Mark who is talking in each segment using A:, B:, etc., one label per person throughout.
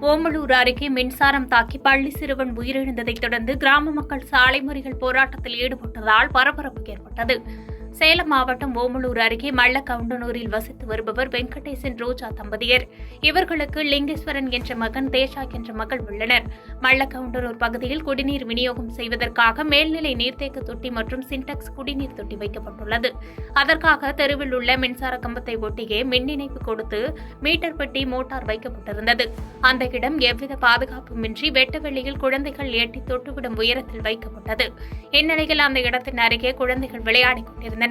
A: ஓமலூர் அருகே மின்சாரம் தாக்கி பள்ளி சிறுவன் உயிரிழந்ததைத் தொடர்ந்து கிராம மக்கள் சாலை மறியல் போராட்டத்தில் ஈடுபட்டதால் பரபரப்பு ஏற்பட்டது. சேலம் மாவட்டம் ஓமலூர் அருகே மல்லக்கவுண்டனூரில் வசித்து வருபவர் வெங்கடேசன் ரோஜா தம்பதியர். இவர்களுக்கு லிங்கேஸ்வரன் என்ற மகன், தேஷா என்ற மகள் உள்ளனர். மல்லக்கவுண்டனூர் பகுதியில் குடிநீர் விநியோகம் செய்வதற்காக மேல்நிலை நீர்த்தேக்க தொட்டி மற்றும் சின்டெக்ஸ் குடிநீர் தொட்டி வைக்கப்பட்டுள்ளது. அதற்காக தெருவில் உள்ள மின்சார கம்பத்தை ஒட்டியே மின் இணைப்பு கொடுத்து மீட்டர் பெட்டி, மோட்டார் வைக்கப்பட்டிருந்தது. அந்த இடம் எவ்வித பாதுகாப்புமின்றி வெட்ட வெளியில் குழந்தைகள் எட்டி தொட்டுவிடும் உயரத்தில் வைக்கப்பட்டது. இந்நிலையில் அந்த இடத்தின் அருகே குழந்தைகள் விளையாடிக் கொண்டிருந்தனர்.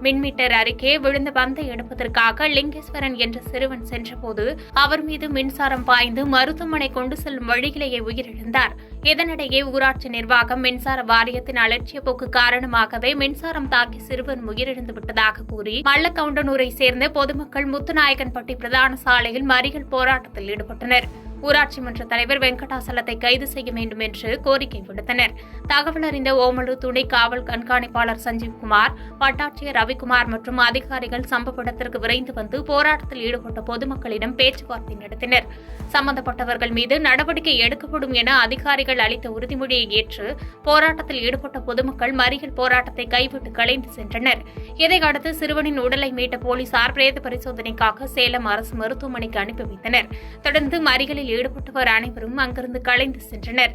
A: மின்மீட்டர் அருகே விழுந்த பந்தை எடுப்பதற்காக லிங்கேஸ்வரன் என்ற சிறுவன் சென்றபோது அவர் மீது மின்சாரம் பாய்ந்து மருத்துவமனை கொண்டு செல்லும் வழியிலேயே உயிரிழந்தார். இதனிடையே ஊராட்சி நிர்வாகம் மின்சார வாரியத்தின் அலட்சிய போக்கு காரணமாகவே மின்சாரம் தாக்கி சிறுவன் உயிரிழந்து விட்டதாக கூறி மல்லக்கவுண்டனூரை சேர்ந்த பொதுமக்கள் முத்துநாயக்கன்பட்டி பிரதான சாலையில் மறியல் போராட்டத்தில் ஈடுபட்டனர். ஊராட்சி மன்ற தலைவர் வெங்கடாசலத்தை கைது செய்ய வேண்டும் என்று கோரிக்கை விடுத்தனர். தகவல் அறிந்த ஓமலூர் துணை காவல் கண்காணிப்பாளர் சஞ்சீவ்குமார், வட்டாட்சியர் ரவிக்குமார் மற்றும் அதிகாரிகள் சம்பவ இடத்திற்கு விரைந்து வந்து போராட்டத்தில் ஈடுபட்ட பொதுமக்களிடம் பேச்சுவார்த்தை நடத்தினர். சம்பந்தப்பட்டவர்கள் மீது நடவடிக்கை எடுக்கப்படும் என அதிகாரிகள் அளித்த உறுதிமொழியை ஏற்று போராட்டத்தில் ஈடுபட்ட பொதுமக்கள் மறியல் போராட்டத்தை கைவிட்டு கலைந்து சென்றனர். இதையடுத்து சிறுவனின் உடலை மீட்ட போலீசார் பிரேத பரிசோதனைக்காக சேலம் அரசு மருத்துவமனைக்கு அனுப்பி வைத்தனர். தொடர்ந்து மறியலில் ஈடுபட்டவர் அனைவரும் அங்கிருந்து கலைந்து சென்றனர்.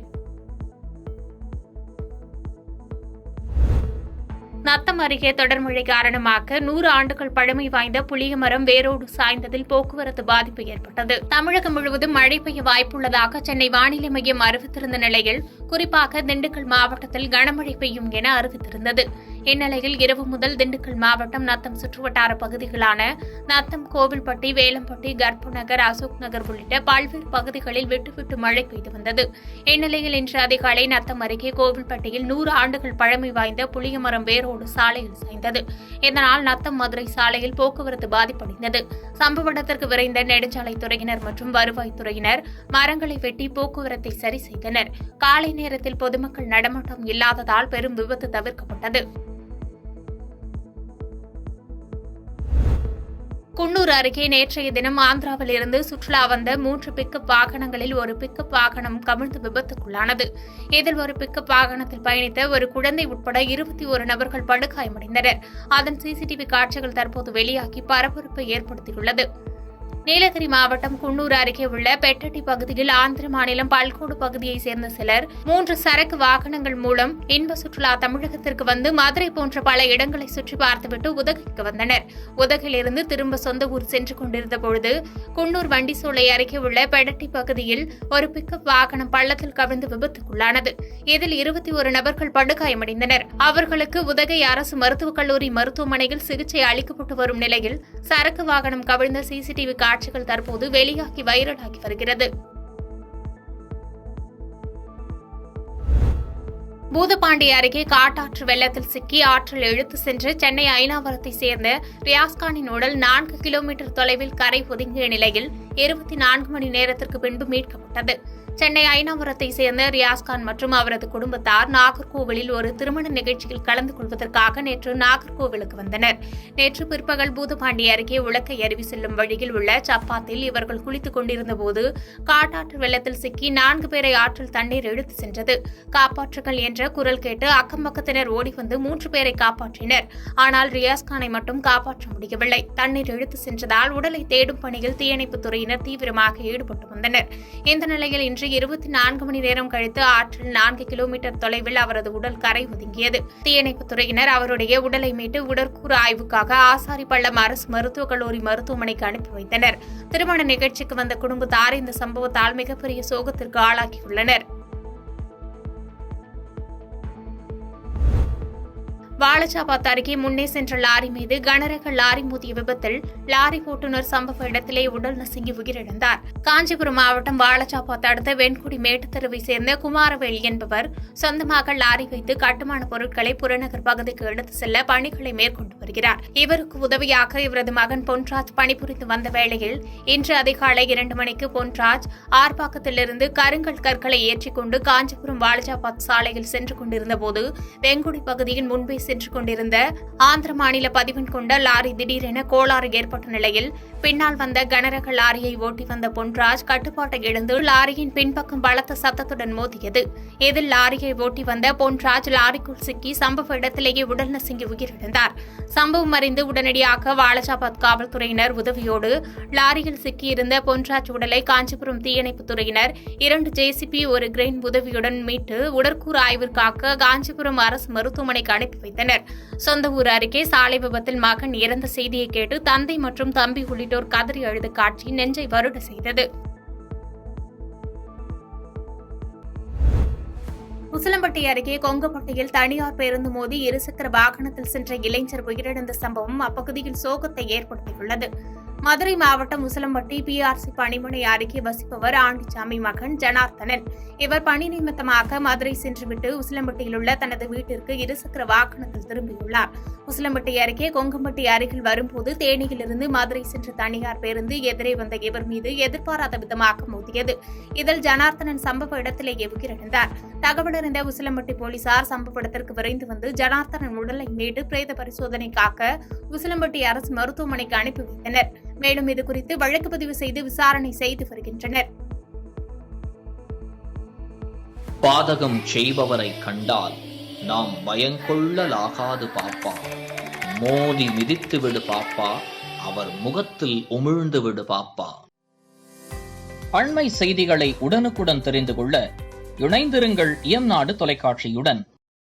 A: நத்தம் அருகே தொடர் மழை காரணமாக 100 ஆண்டுகள் பழமை வாய்ந்த புளியமரம் வேரோடு சாய்ந்ததில் போக்குவரத்து பாதிப்பு ஏற்பட்டது. தமிழகம் முழுவதும் மழை பெய்ய வாய்ப்புள்ளதாக சென்னை வானிலை மையம் அறிவித்திருந்த நிலையில் குறிப்பாக திண்டுக்கல் மாவட்டத்தில் கனமழை பெய்யும் என அறிவித்திருந்தது. இந்நிலையில் இரவு முதல் திண்டுக்கல் மாவட்டம் நத்தம் சுற்றுவட்டார பகுதிகளான நத்தம், கோவில்பட்டி, வேலம்பட்டி, கர்ப்பு நகர், அசோக் நகர் உள்ளிட்ட பல்வேறு பகுதிகளில் விட்டுவிட்டு மழை பெய்து வந்தது. இந்நிலையில் இன்று அதிகாலை நத்தம் அருகே கோவில்பட்டியில் 100 ஆண்டுகள் பழமை வாய்ந்த புளியமரம் வேரோடு சாலையில் சாய்ந்தது. இதனால் நத்தம் மதுரை சாலையில் போக்குவரத்து பாதிப்படைந்தது. சம்பவ இடத்திற்கு விரைந்த நெடுஞ்சாலைத்துறையினர் மற்றும் வருவாய்த்துறையினர் மரங்களை வெட்டி போக்குவரத்தை சரி செய்தனர். காலை நேரத்தில் பொதுமக்கள் நடமாட்டம் இல்லாததால் பெரும் விபத்து தவிர்க்கப்பட்டது. குன்னூர் அருகே நேற்றைய தினம் ஆந்திராவில் இருந்து சுற்றுலா வந்த 3 பிக்கப் வாகனங்களில் ஒரு பிக்கப் வாகனம் கவிழ்ந்து விபத்துக்குள்ளானது. இதில் ஒரு பிக்கப் வாகனத்தில் பயணித்த ஒரு குழந்தை உட்பட 21 நபர்கள் படுகாயமடைந்தனர். அதன் சிசிடிவி காட்சிகள் தற்போது வெளியாகி பரபரப்பை ஏற்படுத்தியுள்ளது. நீலகிரி மாவட்டம் குன்னூர் அருகே உள்ள பெட்டட்டி பகுதியில் ஆந்திர மாநிலம் பல்கோடு பகுதியைச் சேர்ந்த சிலர் 3 சரக்கு வாகனங்கள் மூலம் இன்ப சுற்றுலா தமிழகத்திற்கு வந்து மதுரை போன்ற பல இடங்களை சுற்றி பார்த்துவிட்டு உதகைக்கு வந்தனர். உதகையிலிருந்து திரும்ப சொந்த ஊர் சென்று கொண்டிருந்த பொழுது குன்னூர் வண்டிசோலை அருகே உள்ள பெட்டட்டி பகுதியில் ஒரு பிக்கப் வாகனம் பள்ளத்தில் கவிழ்ந்து விபத்துக்குள்ளானது. இதில் 21 நபர்கள் படுகாயமடைந்தனர். அவர்களுக்கு உதகை அரசு மருத்துவக் கல்லூரி மருத்துவமனையில் சிகிச்சை அளிக்கப்பட்டு வரும் நிலையில் சரக்கு வாகனம் கவிழ்ந்த சிசிடிவி காட்சிகள் தற்போது வெளியாகி வைரலாகி வருகிறது. பூதப்பாண்டி அருகே காட்டாற்று வெள்ளத்தில் சிக்கி ஆற்றில் இழுத்து சென்று சென்னை ஐனாவரத்தை சேர்ந்த ரியாஸ்கானின் உடல் 4 கிலோமீட்டர் தொலைவில் கரை ஒதுங்கிய நிலையில் 24 மணி நேரத்திற்கு பின்பு மீட்கப்பட்டது. சென்னை ஐனாவரத்தை சேர்ந்த ரியாஸ்கான் மற்றும் அவரது குடும்பத்தார் நாகர்கோவிலில் ஒரு திருமண நிகழ்ச்சியில் கலந்து கொள்வதற்காக நேற்று நாகர்கோவிலுக்கு வந்தனர். நேற்று பிற்பகல் பூதப்பாண்டி அருகே உலக்கை அருவி செல்லும் வழியில் உள்ள சப்பாத்தில் இவர்கள் குளித்துக் கொண்டிருந்தபோது காட்டாற்று வெள்ளத்தில் சிக்கி 4 பேரை ஆற்றில் தண்ணீர் இழுத்து சென்றது. காப்பாற்றுங்கள் என்ற குரல் கேட்டு அக்கம்பக்கத்தினர் ஓடி வந்து 3 பேரை காப்பாற்றினர். ஆனால் ரியாஸ்கானை மட்டும் காப்பாற்ற முடியவில்லை. தண்ணீர் இழுத்து சென்றதால் உடலை தேடும் பணியில் தீயணைப்புத் துறையினர் தீவிரமாக ஈடுபட்டு வந்தனர். இந்த நிலையில் இன்று 24 மணி நேரம் கழித்து ஆற்றில் 4 கிலோமீட்டர் தொலைவில் அவரது உடல் கரை ஒதுங்கியது. தீயணைப்புத் துறையினர் அவருடைய உடலை மீட்டு உடற்கூறு ஆய்வுக்காக ஆசாரிப்பள்ளம் அரசு மருத்துவக் கல்லூரி மருத்துவமனைக்கு அனுப்பி வைத்தனர். திருமண நிகழ்ச்சிக்கு வந்த குடும்பத்தார் இந்த சம்பவத்தால் மிகப்பெரிய சோகத்திற்கு ஆளாகியுள்ளனர். வாலஜாபாத் அருகே முன்னே சென்ற லாரி மீது கனரக லாரி மோதிய விபத்தில் லாரி ஓட்டுநர் சம்பவ இடத்திலே உடல் நசுங்கி உயிரிழந்தார். காஞ்சிபுரம் மாவட்டம் வாலஜாபாத் அடுத்த வெண்குடி மேட்டுத்தெருவை சேர்ந்த குமாரவேல் என்பவர் சொந்தமாக லாரி வைத்து கட்டுமான பொருட்களை புறநகர் பகுதிக்கு எடுத்து செல்ல பணிகளை மேற்கொண்டு வருகிறார். இவருக்கு உதவியாக இவரது மகன் பொன்ராஜ் பணிபுரிந்து வந்த வேளையில் இன்று அதிகாலை 2 மணிக்கு பொன்ராஜ் ஆர்ப்பாக்கத்திலிருந்து கருங்கல் கற்களை ஏற்றிக்கொண்டு காஞ்சிபுரம் வாலஜாபாத் சாலையில் சென்று கொண்டிருந்தபோது வெங்குடி பகுதியின் முன்பே சென்று கொண்டிருந்த ஆந்திர மாநில பதிவெண் கொண்ட லாரி திடீரென கோளாறு ஏற்பட்ட நிலையில் பின்னால் வந்த கனரக லாரியை ஓட்டி வந்த பொன்ராஜ் கட்டுப்பாட்டை இழந்து லாரியின் பின்பக்கம் பலத்த சத்தத்துடன் மோதியது. இதில் லாரியை ஓட்டி வந்த பொன்ராஜ் லாரிக்குள் சிக்கி சம்பவ இடத்திலேயே உடல் நசுங்கி உயிரிழந்தார். சம்பவம் அறிந்து உடனடியாக வாலாஜாபாத் காவல்துறையினர் உதவியோடு லாரியில் சிக்கியிருந்த பொன்ராஜ் உடலை காஞ்சிபுரம் தீயணைப்புத் துறையினர் 2 ஜேசிபி ஒரு கிரெயின் உதவியுடன் மீட்டு உடற்கூறு ஆய்விற்காக காஞ்சிபுரம் அரசு மருத்துவமனைக்கு அனுப்பி வைத்தனர். சொந்த ஊர் அருகே சாலை விபத்தில் மகன் இறந்த செய்தியை கேட்டு தந்தை மற்றும் தம்பி உள்ளிட்டோர் கதறி அழுத காட்சி நெஞ்சை வருட செய்தது. உசிலம்பட்டி அருகே கொங்கப்பட்டியில் தனியார் பேருந்து மோதி இருசக்கர வாகனத்தில் சென்ற இளைஞர் உயிரிழந்த சம்பவம் அப்பகுதியில் சோகத்தை ஏற்படுத்தியுள்ளது. மதுரை மாவட்டம் உசிலம்பட்டி பிஆர்சி பணிமனை அருகே வசிப்பவர் ஆண்டிச்சாமி மகன் ஜனார்த்தனன். இவர் பணி நிமித்தமாக மதுரை சென்றுவிட்டு உசிலம்பட்டியில் உள்ள தனது வீட்டிற்கு இருசக்கர வாகனத்தில் திரும்பியுள்ளார். உசிலம்பட்டி அருகே கொங்கம்பட்டி அருகில் வரும்போது தேனியிலிருந்து மதுரை சென்ற தனியார் பேருந்து எதிரே வந்த இவர் மீது எதிர்பாராத விதமாக மோதியது. இதில் ஜனார்த்தனன் சம்பவ இடத்திலேயே உயிரிழந்தார். தகவலறிந்த உசிலம்பட்டி போலீசார் சம்பவ இடத்திற்கு விரைந்து வந்து ஜனார்த்தனன் உடலை மீட்டு பிரேத பரிசோதனைக்காக உசிலம்பட்டி அரசு மருத்துவமனைக்கு அனுப்பி வைத்தனர். மேலும் இதுகுறித்து வழக்கு பதிவு செய்து விசாரணை செய்து வருகின்றனர்.
B: பாதகம் செய்பவரை கண்டால் நாம் பயங்கொள்ளலாகாது பாப்பா. மோதி மிதித்து விடு பாப்பா, அவர் முகத்தில் உமிழ்ந்து விடு பாப்பா. அண்மை செய்திகளை உடனுக்குடன் தெரிந்து கொள்ள இணைந்திருங்கள் இயம்நாடு தொலைக்காட்சியுடன்.